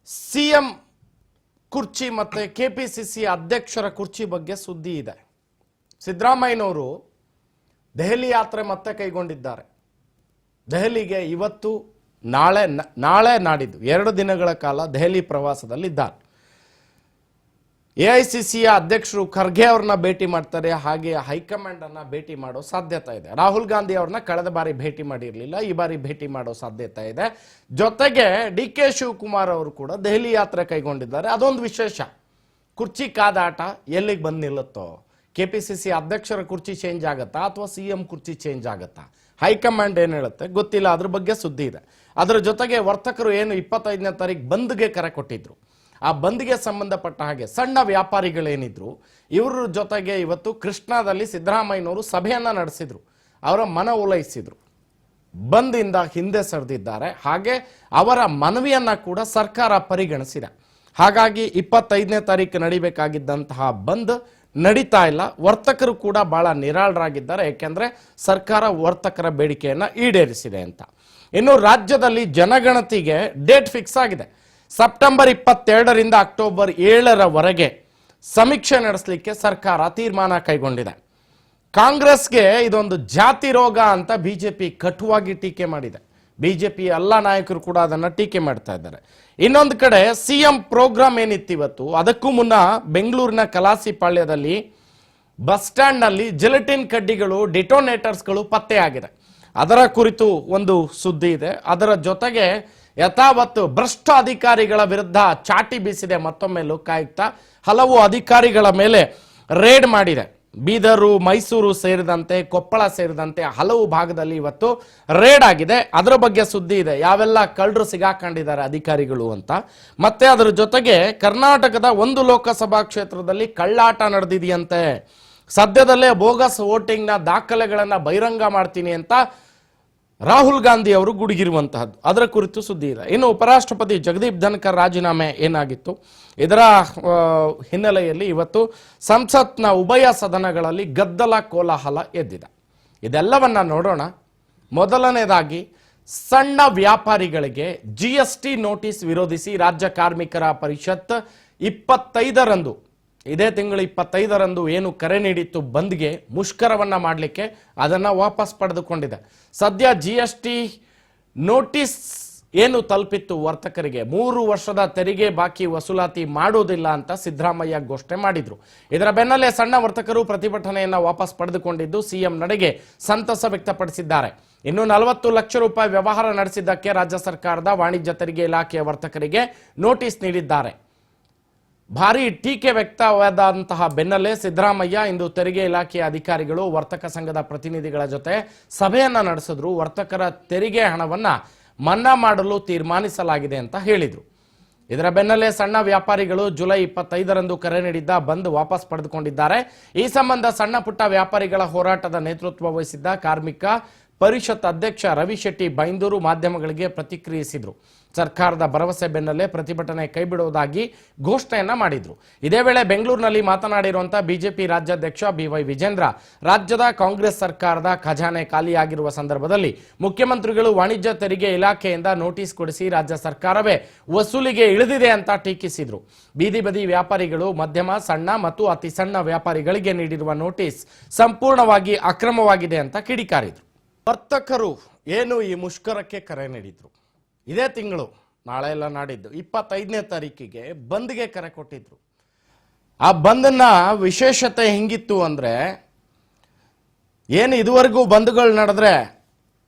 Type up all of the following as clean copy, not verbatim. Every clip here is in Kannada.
ಸಿಎಂ ಕುರ್ಚಿ ಮತ್ತೆ ಕೆಪಿಸಿಸಿ ಅಧ್ಯಕ್ಷರ ಕುರ್ಚಿ ಬಗ್ಗೆ ಸುದ್ದಿ ಇದೆ. ಸಿದ್ದರಾಮಯ್ಯನವರು ದೆಹಲಿ ಯಾತ್ರೆ ಮತ್ತೆ ಕೈಗೊಂಡಿದ್ದಾರೆ. ದೆಹಲಿಗೆ ಇವತ್ತು ನಾಳೆ ನಾಡಿದ್ದು 2 ದಿನಗಳ ಕಾಲ ದೆಹಲಿ ಪ್ರವಾಸದಲ್ಲಿದ್ದಾರೆ. ಎಐಸಿಸಿಯ ಅಧ್ಯಕ್ಷರು ಖರ್ಗೆ ಅವರನ್ನ ಭೇಟಿ ಮಾಡ್ತಾರೆ, ಹಾಗೆ ಹೈಕಮಾಂಡ್ ಅನ್ನ ಭೇಟಿ ಮಾಡೋ ಸಾಧ್ಯತೆ ಇದೆ. ರಾಹುಲ್ ಗಾಂಧಿ ಅವರನ್ನ ಕಳೆದ ಬಾರಿ ಭೇಟಿ ಮಾಡಿರಲಿಲ್ಲ, ಈ ಬಾರಿ ಭೇಟಿ ಮಾಡೋ ಸಾಧ್ಯತೆ ಇದೆ. ಜೊತೆಗೆ ಡಿ.ಕೆ. ಶಿವಕುಮಾರ್ ಅವರು ಕೂಡ ದೆಹಲಿ ಯಾತ್ರೆ ಕೈಗೊಂಡಿದ್ದಾರೆ. ಅದೊಂದು ವಿಶೇಷ. ಕುರ್ಚಿ ಕಾದಾಟ ಎಲ್ಲಿಗೆ ಬಂದು ನಿಲ್ಲುತ್ತೋ, ಕೆಪಿಸಿಸಿ ಅಧ್ಯಕ್ಷರ ಕುರ್ಚಿ ಚೇಂಜ್ ಆಗತ್ತಾ ಅಥವಾ ಸಿಎಂ ಕುರ್ಚಿ ಚೇಂಜ್ ಆಗತ್ತಾ, ಹೈಕಮಾಂಡ್ ಏನು ಹೇಳುತ್ತೆ ಗೊತ್ತಿಲ್ಲ. ಅದ್ರ ಬಗ್ಗೆ ಸುದ್ದಿ ಇದೆ. ಅದರ ಜೊತೆಗೆ ವರ್ತಕರು ಏನು 25ನೇ ತಾರೀಕು ಬಂದ್ಗೆ ಕರೆ ಕೊಟ್ಟಿದ್ರು, ಆ ಬಂದ್ಗೆ ಸಂಬಂಧಪಟ್ಟ ಹಾಗೆ ಸಣ್ಣ ವ್ಯಾಪಾರಿಗಳೇನಿದ್ರು ಇವರ ಜೊತೆಗೆ ಇವತ್ತು ಕೃಷ್ಣಾದಲ್ಲಿ ಸಿದ್ದರಾಮಯ್ಯನವರು ಸಭೆಯನ್ನ ನಡೆಸಿದ್ರು, ಅವರ ಮನ ಓಲೈಸಿದ್ರು, ಬಂದಿಂದ ಹಿಂದೆ ಸರಿದಿದ್ದಾರೆ. ಹಾಗೆ ಅವರ ಮನವಿಯನ್ನ ಕೂಡ ಸರ್ಕಾರ ಪರಿಗಣಿಸಿದೆ. ಹಾಗಾಗಿ 25ನೇ ತಾರೀಕು ನಡಿಬೇಕಾಗಿದ್ದಂತಹ ಬಂದ್ ನಡೀತಾ ಇಲ್ಲ. ವರ್ತಕರು ಕೂಡ ಬಹಳ ನಿರಾಳರಾಗಿದ್ದಾರೆ, ಯಾಕೆಂದ್ರೆ ಸರ್ಕಾರ ವರ್ತಕರ ಬೇಡಿಕೆಯನ್ನ ಈಡೇರಿಸಿದೆ ಅಂತ. ಇನ್ನು ರಾಜ್ಯದಲ್ಲಿ ಜನಗಣತಿಗೆ ಡೇಟ್ ಫಿಕ್ಸ್ ಆಗಿದೆ. ಸೆಪ್ಟೆಂಬರ್ 22ರಿಂದ ಅಕ್ಟೋಬರ್ 7ರವರೆಗೆ ಸಮೀಕ್ಷೆ ನಡೆಸಲಿಕ್ಕೆ ಸರ್ಕಾರ ತೀರ್ಮಾನ ಕೈಗೊಂಡಿದೆ. ಕಾಂಗ್ರೆಸ್ಗೆ ಇದೊಂದು ಜಾತಿ ರೋಗ ಅಂತ ಬಿಜೆಪಿ ಕಟುವಾಗಿ ಟೀಕೆ ಮಾಡಿದೆ. ಬಿಜೆಪಿ ಎಲ್ಲ ನಾಯಕರು ಕೂಡ ಅದನ್ನ ಟೀಕೆ ಮಾಡ್ತಾ ಇದ್ದಾರೆ. ಇನ್ನೊಂದು ಕಡೆ ಸಿಎಂ ಪ್ರೋಗ್ರಾಮ್ ಏನಿತ್ತು ಇವತ್ತು, ಅದಕ್ಕೂ ಮುನ್ನ ಬೆಂಗಳೂರಿನ ಕಲಾಸಿಪಾಳ್ಯದಲ್ಲಿ ಬಸ್ ಸ್ಟ್ಯಾಂಡ್ ನಲ್ಲಿ ಜಿಲೆಟಿನ್ ಕಡ್ಡಿಗಳು, ಡಿಟೋನೇಟರ್ಸ್ಗಳು ಪತ್ತೆಯಾಗಿದೆ. ಅದರ ಕುರಿತು ಒಂದು ಸುದ್ದಿ ಇದೆ. ಅದರ ಜೊತೆಗೆ ಯಥಾವತ್ತು ಭ್ರಷ್ಟ ಅಧಿಕಾರಿಗಳ ವಿರುದ್ಧ ಚಾಟಿ ಬೀಸಿದೆ ಮತ್ತೊಮ್ಮೆ ಲೋಕಾಯುಕ್ತ. ಹಲವು ಅಧಿಕಾರಿಗಳ ಮೇಲೆ ರೇಡ್ ಮಾಡಿದೆ. ಬೀದರು, ಮೈಸೂರು ಸೇರಿದಂತೆ, ಕೊಪ್ಪಳ ಸೇರಿದಂತೆ ಹಲವು ಭಾಗದಲ್ಲಿ ಇವತ್ತು ರೇಡ್ ಆಗಿದೆ. ಅದರ ಬಗ್ಗೆ ಸುದ್ದಿ ಇದೆ, ಯಾವೆಲ್ಲ ಕಳ್ಳರು ಸಿಗಾಕೊಂಡಿದ್ದಾರೆ ಅಧಿಕಾರಿಗಳು ಅಂತ. ಮತ್ತೆ ಅದರ ಜೊತೆಗೆ ಕರ್ನಾಟಕದ 1 ಲೋಕಸಭಾ ಕ್ಷೇತ್ರದಲ್ಲಿ ಕಳ್ಳಾಟ ನಡೆದಿದೆಯಂತೆ. ಸದ್ಯದಲ್ಲೇ ಬೋಗಸ್ ವೋಟಿಂಗ್ನ ದಾಖಲೆಗಳನ್ನ ಬಹಿರಂಗ ಮಾಡ್ತೀನಿ ಅಂತ ರಾಹುಲ್ ಗಾಂಧಿ ಅವರು ಗುಡುಗಿರುವಂತಹದ್ದು. ಅದರ ಕುರಿತು ಸುದ್ದಿ ಇದೆ. ಇನ್ನು ಉಪರಾಷ್ಟ್ರಪತಿ ಜಗದೀಪ್ ಧನ್ಕರ್ ರಾಜೀನಾಮೆ ಏನಾಗಿತ್ತು, ಇದರ ಹಿನ್ನೆಲೆಯಲ್ಲಿ ಇವತ್ತು ಸಂಸತ್ನ ಉಭಯ ಸದನಗಳಲ್ಲಿ ಗದ್ದಲ ಕೋಲಾಹಲ ಎದ್ದಿದೆ. ಇದೆಲ್ಲವನ್ನ ನೋಡೋಣ. ಮೊದಲನೇದಾಗಿ ಸಣ್ಣ ವ್ಯಾಪಾರಿಗಳಿಗೆ GST ನೋಟಿಸ್ ವಿರೋಧಿಸಿ ರಾಜ್ಯ ಕಾರ್ಮಿಕರ ಪರಿಷತ್ 25ರಂದು, ಇದೇ ತಿಂಗಳು 25ರಂದು ಏನು ಕರೆ ನೀಡಿತ್ತು ಬಂದ್ಗೆ, ಮುಷ್ಕರವನ್ನ ಮಾಡಲಿಕ್ಕೆ, ಅದನ್ನ ವಾಪಸ್ ಪಡೆದುಕೊಂಡಿದೆ. ಸದ್ಯ GST ನೋಟಿಸ್ ಏನು ತಲುಪಿತ್ತು ವರ್ತಕರಿಗೆ, 3 ವರ್ಷದ ತೆರಿಗೆ ಬಾಕಿ ವಸೂಲಾತಿ ಮಾಡುವುದಿಲ್ಲ ಅಂತ ಸಿದ್ದರಾಮಯ್ಯ ಘೋಷಣೆ ಮಾಡಿದ್ರು. ಇದರ ಬೆನ್ನಲ್ಲೇ ಸಣ್ಣ ವರ್ತಕರು ಪ್ರತಿಭಟನೆಯನ್ನ ವಾಪಸ್ ಪಡೆದುಕೊಂಡಿದ್ದು ಸಿಎಂ ನಡೆಗೆ ಸಂತಸ ವ್ಯಕ್ತಪಡಿಸಿದ್ದಾರೆ. ಇನ್ನು 40 ಲಕ್ಷ ರೂಪಾಯಿ ವ್ಯವಹಾರ ನಡೆಸಿದ್ದಕ್ಕೆ ರಾಜ್ಯ ಸರ್ಕಾರದ ವಾಣಿಜ್ಯ ತೆರಿಗೆ ಇಲಾಖೆಯ ವರ್ತಕರಿಗೆ ನೋಟಿಸ್ ನೀಡಿದ್ದಾರೆ. ಭಾರಿ ಟೀಕೆ ವ್ಯಕ್ತವಾದಂತಹ ಬೆನ್ನಲ್ಲೇ ಸಿದ್ದರಾಮಯ್ಯ ಇಂದು ತೆರಿಗೆ ಇಲಾಖೆಯ ಅಧಿಕಾರಿಗಳು ವರ್ತಕ ಸಂಘದ ಪ್ರತಿನಿಧಿಗಳ ಜೊತೆ ಸಭೆಯನ್ನ ನಡೆಸಿದ್ರು. ವರ್ತಕರ ತೆರಿಗೆ ಹಣವನ್ನ ಮನ್ನಾ ಮಾಡಲು ತೀರ್ಮಾನಿಸಲಾಗಿದೆ ಅಂತ ಹೇಳಿದ್ರು. ಇದರ ಬೆನ್ನಲ್ಲೇ ಸಣ್ಣ ವ್ಯಾಪಾರಿಗಳು ಜುಲೈ 25ರಂದು ಕರೆ ನೀಡಿದ್ದ ಬಂದ್ ವಾಪಸ್ ಪಡೆದುಕೊಂಡಿದ್ದಾರೆ. ಈ ಸಂಬಂಧ ಸಣ್ಣ ಪುಟ್ಟ ವ್ಯಾಪಾರಿಗಳ ಹೋರಾಟದ ನೇತೃತ್ವ ವಹಿಸಿದ್ದ ಕಾರ್ಮಿಕ ಪರಿಷತ್ ಅಧ್ಯಕ್ಷ ರವಿ ಶೆಟ್ಟಿ ಬೈಂದೂರು ಮಾಧ್ಯಮಗಳಿಗೆ ಪ್ರತಿಕ್ರಿಯಿಸಿದ್ರು. ಸರ್ಕಾರದ ಭರವಸೆ ಬೆನ್ನಲ್ಲೇ ಪ್ರತಿಭಟನೆ ಕೈಬಿಡುವುದಾಗಿ ಘೋಷಣೆಯನ್ನ ಮಾಡಿದ್ರು. ಇದೇ ವೇಳೆ ಬೆಂಗಳೂರಿನಲ್ಲಿ ಮಾತನಾಡಿರುವಂತಹ ಬಿಜೆಪಿ ರಾಜ್ಯಾಧ್ಯಕ್ಷ BY ವಿಜೇಂದ್ರ, ರಾಜ್ಯದ ಕಾಂಗ್ರೆಸ್ ಸರ್ಕಾರದ ಖಜಾನೆ ಖಾಲಿಯಾಗಿರುವ ಸಂದರ್ಭದಲ್ಲಿ ಮುಖ್ಯಮಂತ್ರಿಗಳು ವಾಣಿಜ್ಯ ತೆರಿಗೆ ಇಲಾಖೆಯಿಂದ ನೋಟಿಸ್ ಕೊಡಿಸಿ ರಾಜ್ಯ ಸರ್ಕಾರವೇ ವಸೂಲಿಗೆ ಇಳಿದಿದೆ ಅಂತ ಟೀಕಿಸಿದ್ರು. ಬೀದಿ ಬದಿ ವ್ಯಾಪಾರಿಗಳು, ಮಧ್ಯಮ, ಸಣ್ಣ ಮತ್ತು ಅತಿ ಸಣ್ಣ ವ್ಯಾಪಾರಿಗಳಿಗೆ ನೀಡಿರುವ ನೋಟಿಸ್ ಸಂಪೂರ್ಣವಾಗಿ ಅಕ್ರಮವಾಗಿದೆ ಅಂತ ಕಿಡಿಕಾರಿದ್ರು. ವರ್ತಕರು ಏನು ಈ ಮುಷ್ಕರಕ್ಕೆ ಕರೆ ನೀಡಿದ್ರು, ಇದೇ ತಿಂಗಳು ನಾಳೆ ಎಲ್ಲ ನಾಡಿದ್ದು 25ನೇ ತಾರೀಕಿಗೆ ಬಂದ್ಗೆ ಕರೆ ಕೊಟ್ಟಿದ್ರು. ಆ ಬಂದನ್ನ ವಿಶೇಷತೆ ಹೆಂಗಿತ್ತು ಅಂದ್ರೆ, ಏನು ಇದುವರೆಗೂ ಬಂದ್ಗಳು ನಡೆದ್ರೆ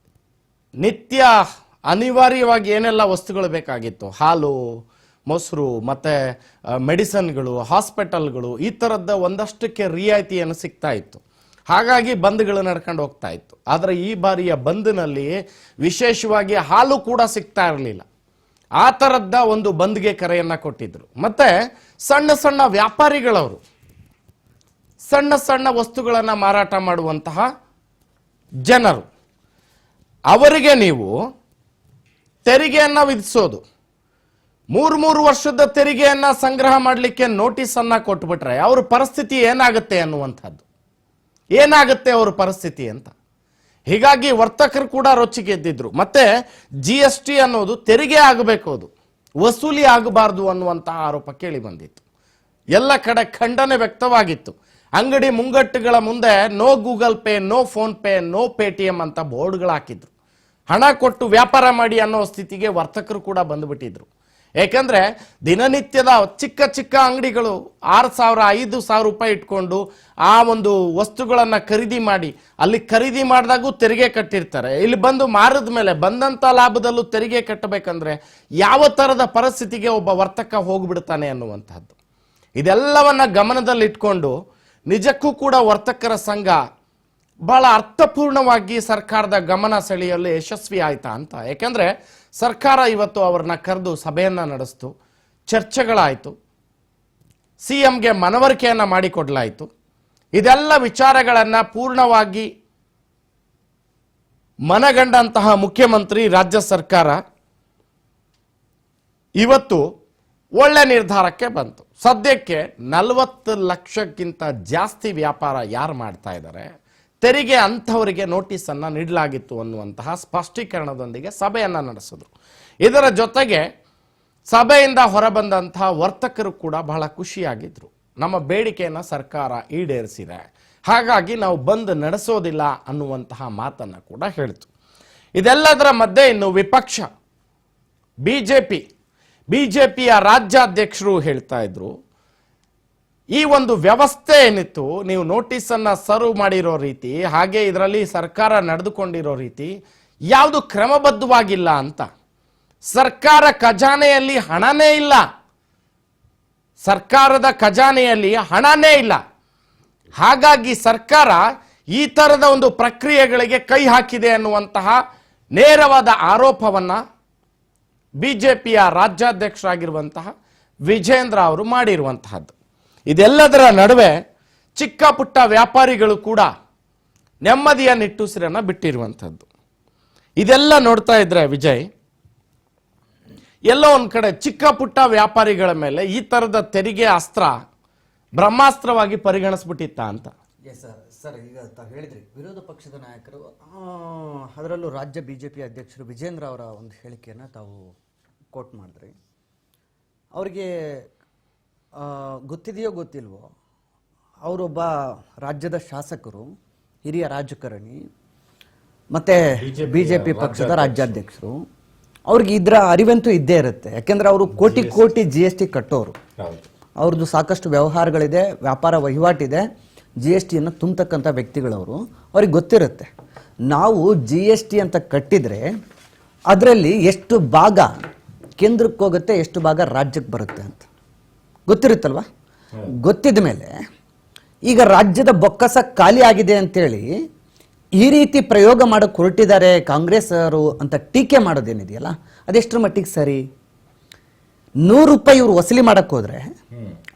ನಿತ್ಯ ಅನಿವಾರ್ಯವಾಗಿ ಏನೆಲ್ಲ ವಸ್ತುಗಳು ಬೇಕಾಗಿತ್ತು, ಹಾಲು, ಮೊಸರು, ಮತ್ತೆ ಮೆಡಿಸಿನ್ಗಳು, ಹಾಸ್ಪಿಟಲ್ಗಳು, ಈ ಥರದ ಒಂದಷ್ಟಕ್ಕೆ ರಿಯಾಯಿತಿಯನ್ನು ಸಿಗ್ತಾ ಇತ್ತು. ಹಾಗಾಗಿ ಬಂದ್ಗಳು ನಡ್ಕೊಂಡು ಹೋಗ್ತಾ ಇತ್ತು. ಆದರೆ ಈ ಬಾರಿಯ ಬಂದ್ನಲ್ಲಿ ವಿಶೇಷವಾಗಿ ಹಾಲು ಕೂಡ ಸಿಗ್ತಾ ಇರಲಿಲ್ಲ. ಆ ಥರದ ಒಂದು ಬಂದ್ಗೆ ಕರೆಯನ್ನ ಕೊಟ್ಟಿದ್ರು. ಮತ್ತೆ ಸಣ್ಣ ಸಣ್ಣ ವ್ಯಾಪಾರಿಗಳವರು, ಸಣ್ಣ ಸಣ್ಣ ವಸ್ತುಗಳನ್ನು ಮಾರಾಟ ಮಾಡುವಂತಹ ಜನರು, ಅವರಿಗೆ ನೀವು ತೆರಿಗೆಯನ್ನ ವಿಧಿಸೋದು, 3 ವರ್ಷದ ತೆರಿಗೆಯನ್ನ ಸಂಗ್ರಹ ಮಾಡಲಿಕ್ಕೆ ನೋಟಿಸ್ ಅನ್ನ ಕೊಟ್ಬಿಟ್ರೆ ಅವ್ರ ಪರಿಸ್ಥಿತಿ ಏನಾಗುತ್ತೆ ಅನ್ನುವಂಥದ್ದು, ಏನಾಗುತ್ತೆ ಅವರ ಪರಿಸ್ಥಿತಿ ಅಂತ. ಹೀಗಾಗಿ ವರ್ತಕರು ಕೂಡ ರೊಚ್ಚಿಗೆದ್ದಿದ್ರು. ಮತ್ತೆ GST ಅನ್ನೋದು ತೆರಿಗೆ ಆಗಬೇಕು, ಅದು ವಸೂಲಿ ಆಗಬಾರ್ದು ಅನ್ನುವಂತಹ ಆರೋಪ ಕೇಳಿ ಬಂದಿತ್ತು. ಎಲ್ಲ ಕಡೆ ಖಂಡನೆ ವ್ಯಕ್ತವಾಗಿತ್ತು. ಅಂಗಡಿ ಮುಂಗಟ್ಟುಗಳ ಮುಂದೆ no Google Pay, no PhonePe, no Paytm ಅಂತ ಬೋರ್ಡ್ಗಳು ಹಾಕಿದ್ರು. ಹಣ ಕೊಟ್ಟು ವ್ಯಾಪಾರ ಮಾಡಿ ಅನ್ನೋ ಸ್ಥಿತಿಗೆ ವರ್ತಕರು ಕೂಡ ಬಂದುಬಿಟ್ಟಿದ್ರು. ಯಾಕಂದ್ರೆ ದಿನನಿತ್ಯದ ಚಿಕ್ಕ ಚಿಕ್ಕ ಅಂಗಡಿಗಳು 6,000 5,000 ರೂಪಾಯಿ ಇಟ್ಕೊಂಡು ಆ ಒಂದು ವಸ್ತುಗಳನ್ನು ಖರೀದಿ ಮಾಡಿ, ಅಲ್ಲಿ ಖರೀದಿ ಮಾಡಿದಾಗೂ ತೆರಿಗೆ ಕಟ್ಟಿರ್ತಾರೆ. ಇಲ್ಲಿ ಬಂದು ಮಾರಿದ ಮೇಲೆ ಬಂದಂಥ ಲಾಭದಲ್ಲೂ ತೆರಿಗೆ ಕಟ್ಟಬೇಕಂದ್ರೆ ಯಾವ ಥರದ ಪರಿಸ್ಥಿತಿಗೆ ಒಬ್ಬ ವರ್ತಕ ಹೋಗ್ಬಿಡ್ತಾನೆ ಅನ್ನುವಂಥದ್ದು. ಇದೆಲ್ಲವನ್ನ ಗಮನದಲ್ಲಿಟ್ಕೊಂಡು ನಿಜಕ್ಕೂ ಕೂಡ ವರ್ತಕರ ಸಂಘ ಬಹಳ ಅರ್ಥಪೂರ್ಣವಾಗಿ ಸರ್ಕಾರದ ಗಮನ ಸೆಳೆಯಲು ಯಶಸ್ವಿ ಆಯ್ತಾ ಅಂತ. ಯಾಕಂದ್ರೆ ಸರ್ಕಾರ ಇವತ್ತು ಅವ್ರನ್ನ ಕರೆದು ಸಭೆಯನ್ನ ನಡೆಸ್ತು, ಚರ್ಚೆಗಳಾಯಿತು, CMಗೆ ಮನವರಿಕೆಯನ್ನ ಮಾಡಿಕೊಡ್ಲಾಯಿತು. ಇದೆಲ್ಲ ವಿಚಾರಗಳನ್ನ ಪೂರ್ಣವಾಗಿ ಮನಗಂಡಂತಹ ಮುಖ್ಯಮಂತ್ರಿ, ರಾಜ್ಯ ಸರ್ಕಾರ ಇವತ್ತು ಒಳ್ಳೆ ನಿರ್ಧಾರಕ್ಕೆ ಬಂತು. ಸದ್ಯಕ್ಕೆ 40 ಲಕ್ಷಕ್ಕಿಂತ ಜಾಸ್ತಿ ವ್ಯಾಪಾರ ಯಾರು ಮಾಡ್ತಾ ಇದ್ದಾರೆ, ತೆರಿಗೆ ಅಂಥವರಿಗೆ ನೋಟಿಸನ್ನು ನೀಡಲಾಗಿತ್ತು ಅನ್ನುವಂತಹ ಸ್ಪಷ್ಟೀಕರಣದೊಂದಿಗೆ ಸಭೆಯನ್ನು ನಡೆಸಿದ್ರು. ಇದರ ಜೊತೆಗೆ ಸಭೆಯಿಂದ ಹೊರಬಂದಂತಹ ವರ್ತಕರು ಕೂಡ ಬಹಳ ಖುಷಿಯಾಗಿದ್ರು. ನಮ್ಮ ಬೇಡಿಕೆಯನ್ನು ಸರ್ಕಾರ ಈಡೇರಿಸಿದೆ, ಹಾಗಾಗಿ ನಾವು ಬಂದ್ ನಡೆಸೋದಿಲ್ಲ ಅನ್ನುವಂತಹ ಮಾತನ್ನು ಕೂಡ ಹೇಳಿತು. ಇದೆಲ್ಲದರ ಮಧ್ಯೆ ಇನ್ನು ವಿಪಕ್ಷ ಬಿಜೆಪಿಯ ರಾಜ್ಯಾಧ್ಯಕ್ಷರು ಹೇಳ್ತಾ ಇದ್ರು, ಈ ಒಂದು ವ್ಯವಸ್ಥೆ ಏನಿತ್ತು, ನೀವು ನೋಟಿಸನ್ನು ಸರ್ವ್ ಮಾಡಿರೋ ರೀತಿ, ಹಾಗೆ ಇದರಲ್ಲಿ ಸರ್ಕಾರ ನಡೆದುಕೊಂಡಿರೋ ರೀತಿ ಯಾವುದು ಕ್ರಮಬದ್ಧವಾಗಿಲ್ಲ ಅಂತ. ಸರ್ಕಾರ ಖಜಾನೆಯಲ್ಲಿ ಹಣನೇ ಇಲ್ಲ, ಸರ್ಕಾರದ ಖಜಾನೆಯಲ್ಲಿ ಹಣನೇ ಇಲ್ಲ. ಹಾಗಾಗಿ ಸರ್ಕಾರ ಈ ಥರದ ಒಂದು ಪ್ರಕ್ರಿಯೆಗಳಿಗೆ ಕೈ ಹಾಕಿದೆ ಅನ್ನುವಂತಹ ನೇರವಾದ ಆರೋಪವನ್ನು ಬಿಜೆಪಿಯ ರಾಜ್ಯಾಧ್ಯಕ್ಷರಾಗಿರುವಂತಹ ವಿಜೇಂದ್ರ ಅವರು ಮಾಡಿರುವಂತಹದ್ದು. ಇದೆಲ್ಲದರ ನಡುವೆ ಚಿಕ್ಕ ಪುಟ್ಟ ವ್ಯಾಪಾರಿಗಳು ಕೂಡ ನೆಮ್ಮದಿಯ ನಿಟ್ಟುಸಿರನ್ನು ಬಿಟ್ಟಿರುವಂಥದ್ದು. ಇದೆಲ್ಲ ನೋಡ್ತಾ ಇದ್ರೆ ವಿಜಯ್, ಎಲ್ಲೋ ಒಂದು ಕಡೆ ಚಿಕ್ಕ ಪುಟ್ಟ ವ್ಯಾಪಾರಿಗಳ ಮೇಲೆ ಈ ಥರದ ತೆರಿಗೆ ಅಸ್ತ್ರ ಬ್ರಹ್ಮಾಸ್ತ್ರವಾಗಿ ಪರಿಗಣಿಸ್ಬಿಟ್ಟಿತ್ತ ಅಂತ. ಸರ್, ಈಗ ತಾವು ಹೇಳಿದ್ರಿ ವಿರೋಧ ಪಕ್ಷದ ನಾಯಕರು, ಅದರಲ್ಲೂ ರಾಜ್ಯ BJP ಅಧ್ಯಕ್ಷರು ವಿಜೇಂದ್ರ ಅವರ ಒಂದು ಹೇಳಿಕೆಯನ್ನು ತಾವು ಕೋಟ್ ಮಾಡಿದ್ರಿ. ಅವರಿಗೆ ಗೊತ್ತಿದೆಯೋ ಗೊತ್ತಿಲ್ವೋ, ಅವರೊಬ್ಬ ರಾಜ್ಯದ ಶಾಸಕರು, ಹಿರಿಯ ರಾಜಕಾರಣಿ, ಮತ್ತು BJP ಪಕ್ಷದ ರಾಜ್ಯಾಧ್ಯಕ್ಷರು. ಅವ್ರಿಗೆ ಇದರ ಅರಿವಂತೂ ಇದ್ದೇ ಇರುತ್ತೆ. ಯಾಕೆಂದರೆ ಅವರು ಕೋಟಿ GST ಕಟ್ಟೋರು, ಅವ್ರದ್ದು ಸಾಕಷ್ಟು ವ್ಯವಹಾರಗಳಿದೆ, ವ್ಯಾಪಾರ ವಹಿವಾಟಿದೆ, GSTಯನ್ನು ತುಂಬತಕ್ಕಂಥ ವ್ಯಕ್ತಿಗಳವರು. ಅವ್ರಿಗೆ ಗೊತ್ತಿರುತ್ತೆ ನಾವು GST ಅಂತ ಕಟ್ಟಿದರೆ ಅದರಲ್ಲಿ ಎಷ್ಟು ಭಾಗ ಕೇಂದ್ರಕ್ಕೆ ಹೋಗುತ್ತೆ, ಎಷ್ಟು ಭಾಗ ರಾಜ್ಯಕ್ಕೆ ಬರುತ್ತೆ ಅಂತ ಗೊತ್ತಿರುತ್ತಲ್ವ. ಗೊತ್ತಿದ ಮೇಲೆ ಈಗ ರಾಜ್ಯದ ಬೊಕ್ಕಸ ಖಾಲಿ ಆಗಿದೆ ಅಂತೇಳಿ ಈ ರೀತಿ ಪ್ರಯೋಗ ಮಾಡೋಕ್ಕೆ ಹೊರಟಿದ್ದಾರೆ ಕಾಂಗ್ರೆಸ್ ಅವರು ಅಂತ ಟೀಕೆ ಮಾಡೋದೇನಿದೆಯಲ್ಲ, ಅದೆಷ್ಟರ ಮಟ್ಟಿಗೆ ಸರಿ? 100 ರೂಪಾಯಿ ಇವ್ರು ವಸೂಲಿ ಮಾಡಕ್ಕೆ ಹೋದ್ರೆ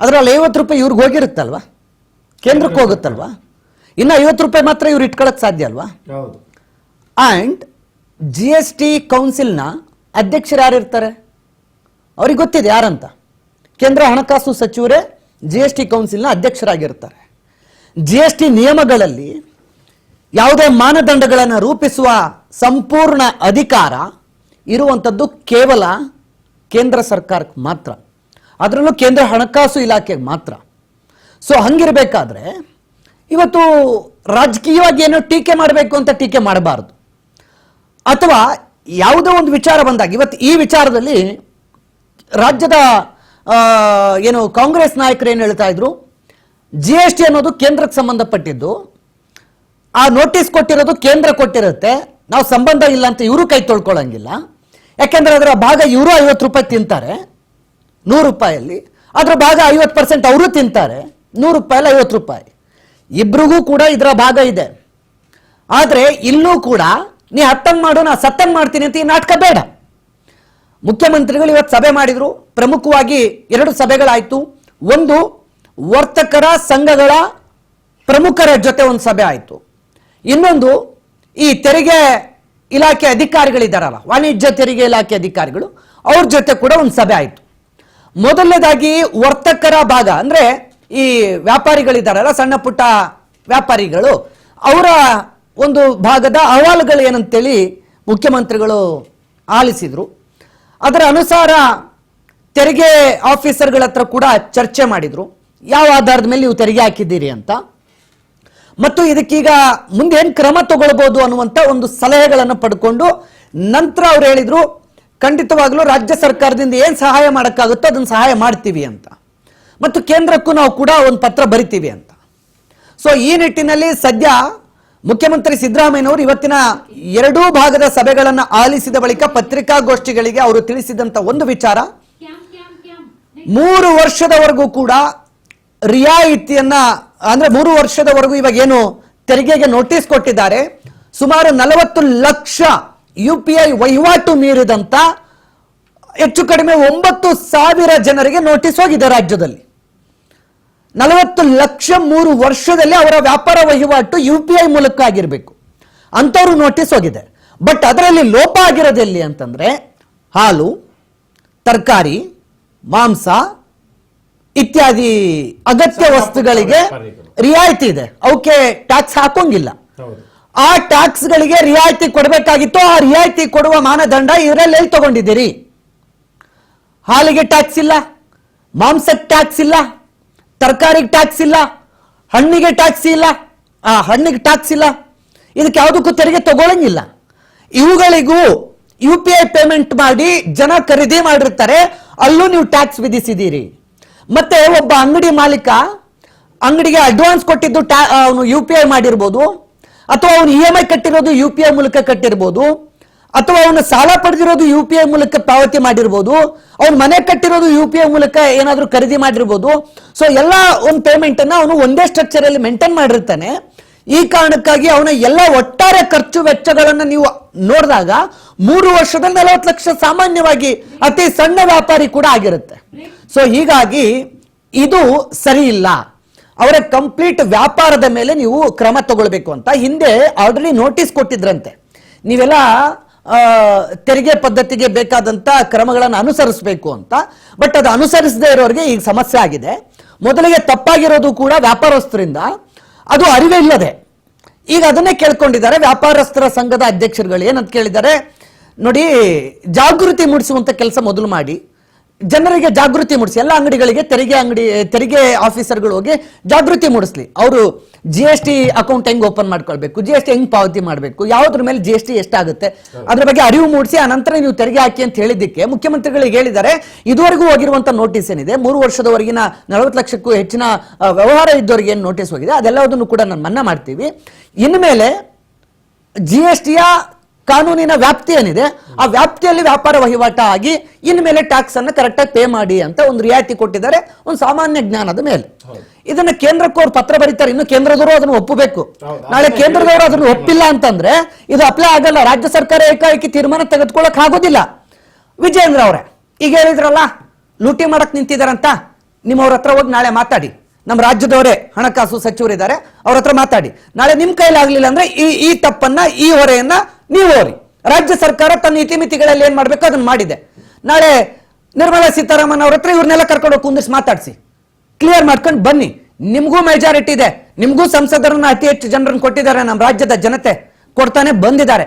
ಅದರಲ್ಲಿ 50 ರೂಪಾಯಿ ಇವ್ರಿಗೆ ಹೋಗಿರುತ್ತಲ್ವಾ, ಕೇಂದ್ರಕ್ಕೆ ಹೋಗುತ್ತಲ್ವಾ, ಇನ್ನು 50 ರೂಪಾಯಿ ಮಾತ್ರ ಇವ್ರು ಇಟ್ಕೊಳ್ಳೋಕೆ ಸಾಧ್ಯ ಅಲ್ವಾ. ಆ್ಯಂಡ್ GST ಕೌನ್ಸಿಲ್ನ ಅಧ್ಯಕ್ಷರು ಯಾರಿರ್ತಾರೆ ಅವ್ರಿಗೆ ಗೊತ್ತಿದೆ ಯಾರಂತ. ಕೇಂದ್ರ ಹಣಕಾಸು ಸಚಿವರೇ GST ಕೌನ್ಸಿಲ್ನ ಅಧ್ಯಕ್ಷರಾಗಿರ್ತಾರೆ. GST ನಿಯಮಗಳಲ್ಲಿ ಯಾವುದೇ ಮಾನದಂಡಗಳನ್ನು ರೂಪಿಸುವ ಸಂಪೂರ್ಣ ಅಧಿಕಾರ ಇರುವಂಥದ್ದು ಕೇವಲ ಕೇಂದ್ರ ಸರ್ಕಾರಕ್ಕೆ ಮಾತ್ರ, ಅದರಲ್ಲೂ ಕೇಂದ್ರ ಹಣಕಾಸು ಇಲಾಖೆಗೆ ಮಾತ್ರ. ಸೊ ಹಂಗಿರಬೇಕಾದ್ರೆ ಇವತ್ತು ರಾಜಕೀಯವಾಗಿ ಏನೋ ಟೀಕೆ ಮಾಡಬೇಕು ಅಂತ ಟೀಕೆ ಮಾಡಬಾರ್ದು. ಅಥವಾ ಯಾವುದೋ ಒಂದು ವಿಚಾರ ಬಂದಾಗ, ಇವತ್ತು ಈ ವಿಚಾರದಲ್ಲಿ ರಾಜ್ಯದ ಏನು ಕಾಂಗ್ರೆಸ್ ನಾಯಕರು ಏನು ಹೇಳ್ತಾ ಇದ್ರು, GST ಅನ್ನೋದು ಕೇಂದ್ರಕ್ಕೆ ಸಂಬಂಧಪಟ್ಟಿದ್ದು, ಆ ನೋಟಿಸ್ ಕೊಟ್ಟಿರೋದು ಕೇಂದ್ರ ಕೊಟ್ಟಿರುತ್ತೆ, ನಾವು ಸಂಬಂಧ ಇಲ್ಲ ಅಂತ ಇವರು ಕೈ ತೊಳ್ಕೊಳ್ಳಂಗಿಲ್ಲ. ಯಾಕೆಂದ್ರೆ ಅದರ ಭಾಗ ಇವರು 50 ರೂಪಾಯಿ ತಿಂತಾರೆ 100 ರೂಪಾಯಲ್ಲಿ, ಅದರ ಭಾಗ 50% ಅವರು ತಿಂತಾರೆ 100 ರೂಪಾಯಿ 50 ರೂಪಾಯಿ, ಇಬ್ರಿಗೂ ಕೂಡ ಇದರ ಭಾಗ ಇದೆ. ಆದರೆ ಇಲ್ಲೂ ಕೂಡ ನೀ ಹತ್ತಂಗ್ ಮಾಡು, ನಾ ಸತ್ತಂಗ್ ಮಾಡ್ತೀನಿ ಅಂತ ಈ ನಾಟಕ ಬೇಡ. ಮುಖ್ಯಮಂತ್ರಿಗಳು ಇವತ್ತು ಸಭೆ ಮಾಡಿದ್ರು. ಪ್ರಮುಖವಾಗಿ 2 ಸಭೆಗಳಾಯಿತು. ಒಂದು ವರ್ತಕರ ಸಂಘಗಳ ಪ್ರಮುಖರ ಜೊತೆ ಒಂದು ಸಭೆ ಆಯಿತು. ಇನ್ನೊಂದು ಈ ತೆರಿಗೆ ಇಲಾಖೆ ಅಧಿಕಾರಿಗಳಿದ್ದಾರಲ್ಲ, ವಾಣಿಜ್ಯ ತೆರಿಗೆ ಇಲಾಖೆ ಅಧಿಕಾರಿಗಳು, ಅವ್ರ ಜೊತೆ ಕೂಡ ಒಂದು ಸಭೆ ಆಯಿತು. ಮೊದಲನೇದಾಗಿ ವರ್ತಕರ ಭಾಗ ಅಂದ್ರೆ ಈ ವ್ಯಾಪಾರಿಗಳಿದ್ದಾರಲ್ಲ, ಸಣ್ಣ ಪುಟ್ಟ ವ್ಯಾಪಾರಿಗಳು, ಅವರ ಒಂದು ಭಾಗದ ಅಹವಾಲುಗಳು ಏನಂತೇಳಿ ಮುಖ್ಯಮಂತ್ರಿಗಳು ಆಲಿಸಿದ್ರು. ಅದರ ಅನುಸಾರ ತೆರಿಗೆ ಆಫೀಸರ್ಗಳ ಹತ್ರ ಕೂಡ ಚರ್ಚೆ ಮಾಡಿದ್ರು, ಯಾವ ಆಧಾರದ ಮೇಲೆ ನೀವು ತೆರಿಗೆ ಹಾಕಿದ್ದೀರಿ ಅಂತ, ಮತ್ತು ಇದಕ್ಕೀಗ ಮುಂದೆ ಏನ್ ಕ್ರಮ ತಗೊಳ್ಬಹುದು ಅನ್ನುವಂತ ಒಂದು ಸಲಹೆಗಳನ್ನು ಪಡ್ಕೊಂಡು ನಂತರ ಅವ್ರು ಹೇಳಿದ್ರು ಖಂಡಿತವಾಗ್ಲೂ ರಾಜ್ಯ ಸರ್ಕಾರದಿಂದ ಏನ್ ಸಹಾಯ ಮಾಡಕ್ಕಾಗುತ್ತೋ ಅದನ್ನ ಸಹಾಯ ಮಾಡ್ತೀವಿ ಅಂತ, ಮತ್ತು ಕೇಂದ್ರಕ್ಕೂ ನಾವು ಕೂಡ ಒಂದು ಪತ್ರ ಬರಿತೀವಿ ಅಂತ. ಸೊ ಈ ನಿಟ್ಟಿನಲ್ಲಿ ಸದ್ಯ ಮುಖ್ಯಮಂತ್ರಿ ಸಿದ್ದರಾಮಯ್ಯನವರು ಇವತ್ತಿನ ಎರಡೂ ಭಾಗದ ಸಭೆಗಳನ್ನು ಆಲಿಸಿದ ಬಳಿಕ ಪತ್ರಿಕಾಗೋಷ್ಠಿಗಳಿಗೆ ಅವರು ತಿಳಿಸಿದಂತ ಒಂದು ವಿಚಾರ, 3 ವರ್ಷದವರೆಗೂ ಕೂಡ ರಿಯಾಯಿತಿಯನ್ನ, ಅಂದ್ರೆ 3 ವರ್ಷದವರೆಗೂ ಇವಾಗ ಏನು ತೆರಿಗೆಗೆ ನೋಟಿಸ್ ಕೊಟ್ಟಿದ್ದಾರೆ, ಸುಮಾರು 40 ಲಕ್ಷ UPI ವಹಿವಾಟು ಮೀರಿದಂತ ಹೆಚ್ಚು ಕಡಿಮೆ 9,000 ಜನರಿಗೆ ನೋಟಿಸ್ ಹೋಗಿದೆ ರಾಜ್ಯದಲ್ಲಿ. 40 ಲಕ್ಷ 3 ವರ್ಷದಲ್ಲಿ ಅವರ ವ್ಯಾಪಾರ ವಹಿವಾಟು UPI ಮೂಲಕ ಆಗಿರಬೇಕು ಅಂತವರು ನೋಟಿಸ್ ಹೋಗಿದೆ. ಬಟ್ ಅದರಲ್ಲಿ ಲೋಪ ಆಗಿರೋದೆಲ್ಲಿ ಅಂತಂದ್ರೆ ಹಾಲು, ತರಕಾರಿ, ಮಾಂಸ ಇತ್ಯಾದಿ ಅಗತ್ಯ ವಸ್ತುಗಳಿಗೆ ರಿಯಾಯಿತಿ ಇದೆ, ಅವಕ್ಕೆ ಟ್ಯಾಕ್ಸ್ ಹಾಕೋಂಗಿಲ್ಲ. ಆ ಟ್ಯಾಕ್ಸ್ ಗಳಿಗೆ ರಿಯಾಯಿತಿ ಕೊಡಬೇಕಾಗಿತ್ತು, ಆ ರಿಯಾಯಿತಿ ಕೊಡುವ ಮಾನದಂಡ ಇದರಲ್ಲಿ ಎಲ್ಲಿ ತಗೊಂಡಿದ್ದೀರಿ? ಹಾಲಿಗೆ ಟ್ಯಾಕ್ಸ್ ಇಲ್ಲ, ಮಾಂಸಕ್ಕೆ ಟ್ಯಾಕ್ಸ್ ಇಲ್ಲ, ತರಕಾರಿಗೆ ಟ್ಯಾಕ್ಸ್ ಇಲ್ಲ, ಹಣ್ಣಿಗೆ ಟ್ಯಾಕ್ಸ್ ಇಲ್ಲ, ಹಣ್ಣಿಗೆ ಟ್ಯಾಕ್ಸ್ ಇಲ್ಲ, ಇದಕ್ಕೆ ಯಾವುದಕ್ಕೂ ತೆರಿಗೆ ತಗೊಳ್ಳಂಗಿಲ್ಲ. ಇವುಗಳಿಗೂ UPI ಪೇಮೆಂಟ್ ಮಾಡಿ ಜನ ಖರೀದಿ ಮಾಡಿರ್ತಾರೆ, ಅಲ್ಲೂ ನೀವು ಟ್ಯಾಕ್ಸ್ ವಿಧಿಸಿದ್ದೀರಿ. ಮತ್ತೆ ಒಬ್ಬ ಅಂಗಡಿ ಮಾಲೀಕ ಅಂಗಡಿಗೆ ಅಡ್ವಾನ್ಸ್ ಕೊಟ್ಟಿದ್ದು ಅವನು UPI ಮಾಡಿರ್ಬೋದು, ಅಥವಾ ಅವನು EMI ಕಟ್ಟಿರೋದು UPI ಮೂಲಕ ಕಟ್ಟಿರ್ಬೋದು, ಅಥವಾ ಅವನು ಸಾಲ ಪಡೆದಿರೋದು UPI ಮೂಲಕ ಪಾವತಿ ಮಾಡಿರ್ಬೋದು, ಅವನು ಮನೆ ಕಟ್ಟಿರೋದು UPI ಮೂಲಕ ಏನಾದ್ರೂ ಖರೀದಿ ಮಾಡಿರ್ಬೋದು. ಸೊ ಎಲ್ಲ ಒಂದು ಪೇಮೆಂಟ್ ಅನ್ನ ಅವನು ಒಂದೇ ಸ್ಟ್ರಕ್ಚರ್ ಅಲ್ಲಿ ಮೇಂಟೈನ್ ಮಾಡಿರ್ತಾನೆ. ಈ ಕಾರಣಕ್ಕಾಗಿ ಅವನ ಎಲ್ಲ ಒಟ್ಟಾರೆ ಖರ್ಚು ವೆಚ್ಚಗಳನ್ನ ನೀವು ನೋಡಿದಾಗ 3 ವರ್ಷದಲ್ಲಿ 40 ಲಕ್ಷ ಸಾಮಾನ್ಯವಾಗಿ ಅತಿ ಸಣ್ಣ ವ್ಯಾಪಾರಿ ಕೂಡ ಆಗಿರುತ್ತೆ. ಸೊ ಹೀಗಾಗಿ ಇದು ಸರಿ ಇಲ್ಲ. ಅವರ ಕಂಪ್ಲೀಟ್ ವ್ಯಾಪಾರದ ಮೇಲೆ ನೀವು ಕ್ರಮ ತಗೊಳ್ಬೇಕು ಅಂತ ಹಿಂದೆ ಆಲ್ರೆಡಿ ನೋಟಿಸ್ ಕೊಟ್ಟಿದ್ರಂತೆ, ನೀವೆಲ್ಲ ತೆರಿಗೆ ಪದ್ಧತಿಗೆ ಬೇಕಾದಂತ ಕ್ರಮಗಳನ್ನು ಅನುಸರಿಸಬೇಕು ಅಂತ. ಬಟ್ ಅದು ಅನುಸರಿಸದೇ ಇರೋರಿಗೆ ಈಗ ಸಮಸ್ಯೆ ಆಗಿದೆ. ಮೊದಲಿಗೆ ತಪ್ಪಾಗಿರೋದು ಕೂಡ ವ್ಯಾಪಾರಸ್ಥರಿಂದ, ಅದು ಅರಿವೇ ಇಲ್ಲದೆ ಈಗ ಅದನ್ನೇ ಕೇಳ್ಕೊಂಡಿದ್ದಾರೆ. ವ್ಯಾಪಾರಸ್ಥರ ಸಂಘದ ಅಧ್ಯಕ್ಷರುಗಳು ಏನಂತ ಕೇಳಿದ್ದಾರೆ ನೋಡಿ, ಜಾಗೃತಿ ಮೂಡಿಸುವಂತ ಕೆಲಸ ಮೊದಲು ಮಾಡಿ, ಜನರಿಗೆ ಜಾಗೃತಿ ಮೂಡಿಸಿ. ಎಲ್ಲ ಅಂಗಡಿಗಳಿಗೆ ತೆರಿಗೆ ಆಫೀಸರ್ಗಳು ಹೋಗಿ ಜಾಗೃತಿ ಮೂಡಿಸ್ಲಿ. ಅವರು GST ಅಕೌಂಟ್ ಹೆಂಗ್ ಓಪನ್ ಮಾಡ್ಕೊಳ್ಬೇಕು, GST ಹೆಂಗ್ ಪಾವತಿ ಮಾಡಬೇಕು, ಯಾವುದ್ರ ಮೇಲೆ GST ಎಷ್ಟಾಗುತ್ತೆ ಅದ್ರ ಬಗ್ಗೆ ಅರಿವು ಮೂಡಿಸಿ ಆ ನಂತರ ನೀವು ತೆರಿಗೆ ಹಾಕಿ ಅಂತ ಹೇಳಿದ್ದಕ್ಕೆ ಮುಖ್ಯಮಂತ್ರಿಗಳಿಗೆ ಹೇಳಿದ್ದಾರೆ. ಇದುವರೆಗೂ ಹೋಗಿರುವಂತ ನೋಟಿಸ್ ಏನಿದೆ, 3 ವರ್ಷದವರೆಗಿನ 40 ಲಕ್ಷಕ್ಕೂ ಹೆಚ್ಚಿನ ವ್ಯವಹಾರ ಇದ್ದವರಿಗೆ ಏನು ನೋಟಿಸ್ ಹೋಗಿದೆ ಅದೆಲ್ಲದನ್ನು ಕೂಡ ನಾನು ಮನ್ನಾ ಮಾಡ್ತೀವಿ. ಇನ್ಮೇಲೆ GSTಯ ಕಾನೂನಿನ ವ್ಯಾಪ್ತಿ ಏನಿದೆ ಆ ವ್ಯಾಪ್ತಿಯಲ್ಲಿ ವ್ಯಾಪಾರ ವಹಿವಾಟ ಆಗಿ ಇನ್ಮೇಲೆ ಟ್ಯಾಕ್ಸ್ ಅನ್ನು ಕರೆಕ್ಟಾಗಿ ಪೇ ಮಾಡಿ ಅಂತ ಒಂದು ರಿಯಾಯಿತಿ ಕೊಟ್ಟಿದ್ದಾರೆ, ಒಂದು ಸಾಮಾನ್ಯ ಜ್ಞಾನದ ಮೇಲೆ. ಇದನ್ನ ಕೇಂದ್ರಕ್ಕೆ ಅವ್ರು ಪತ್ರ ಬರೀತಾರೆ, ಇನ್ನು ಕೇಂದ್ರದವರು ಅದನ್ನು ಒಪ್ಪಬೇಕು. ನಾಳೆ ಕೇಂದ್ರದವರು ಅದನ್ನು ಒಪ್ಪಿಲ್ಲ ಅಂತಂದ್ರೆ ಇದು ಅಪ್ಲೈ ಆಗಲ್ಲ. ರಾಜ್ಯ ಸರ್ಕಾರ ಏಕಾಏಕಿ ತೀರ್ಮಾನ ತೆಗೆದುಕೊಳ್ಳಕ್ ಆಗೋದಿಲ್ಲ. ವಿಜಯೇಂದ್ರ ಅವರೇ ಈಗ ಹೇಳಿದ್ರಲ್ಲ ಲೂಟಿ ಮಾಡಕ್ ನಿಂತಿದಾರಂತ, ನಿಮ್ಮವ್ರ ಹತ್ರ ಹೋಗಿ ನಾಳೆ ಮಾತಾಡಿ. ನಮ್ಮ ರಾಜ್ಯದವರೇ ಹಣಕಾಸು ಸಚಿವರಿದ್ದಾರೆ, ಅವ್ರ ಹತ್ರ ಮಾತಾಡಿ. ನಾಳೆ ನಿಮ್ ಕೈಲಿ ಆಗ್ಲಿಲ್ಲ ಅಂದ್ರೆ ಈ ತಪ್ಪನ್ನ, ಈ ಹೊರೆಯನ್ನ ನೀವು ಹೋರಿ. ರಾಜ್ಯ ಸರ್ಕಾರ ತನ್ನ ಇತಿಮಿತಿಗಳಲ್ಲಿ ಏನ್ ಮಾಡ್ಬೇಕು ಅದನ್ನ ಮಾಡಿದೆ. ನಾಳೆ ನಿರ್ಮಲಾ ಸೀತಾರಾಮನ್ ಅವ್ರ ಹತ್ರ ಇವ್ರನ್ನೆಲ್ಲ ಕರ್ಕೊಂಡು ಕುಂದಿಸಿ ಮಾತಾಡಿಸಿ ಕ್ಲಿಯರ್ ಮಾಡ್ಕೊಂಡು ಬನ್ನಿ. ನಿಮ್ಗೂ ಮೆಜಾರಿಟಿ ಇದೆ, ನಿಮ್ಗೂ ಸಂಸದರನ್ನ ಅತಿ ಹೆಚ್ಚು ಜನರನ್ನು ಕೊಟ್ಟಿದ್ದಾರೆ ನಮ್ಮ ರಾಜ್ಯದ ಜನತೆ, ಕೊಡ್ತಾನೆ ಬಂದಿದ್ದಾರೆ.